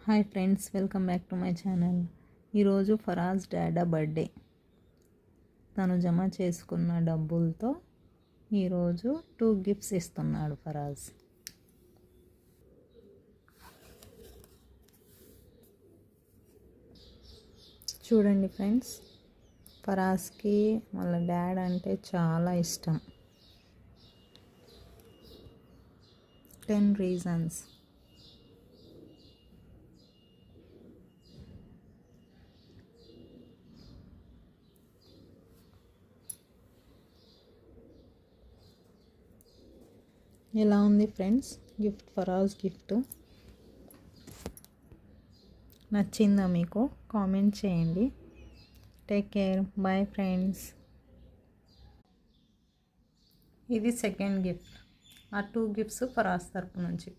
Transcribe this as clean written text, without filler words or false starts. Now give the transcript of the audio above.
Hi friends, welcome back to my channel. ఈరోజు Faraz డాడా birthday. తను జమ చేసుకున్న డబ్బులతో ఈరోజు 2 గిఫ్ట్స్ ఇస్తున్నాడు ఫరాజ్. చూడండి ఫ్రెండ్స్, ఫరాజ్కి వాళ్ళ డాడ్ అంటే చాలా ఇష్టం. 10 reasons. ఎలా ఉంది ఫ్రెండ్స్ గిఫ్ట్? ఫరాజ్ గిఫ్ట్ నచ్చిందా మీకు? కామెంట్ చేయండి. Take care, bye friends. ఇది సెకండ్ గిఫ్ట్. ఆ 2 గిఫ్ట్స్ ఫరాజ్ తరపు నుంచి.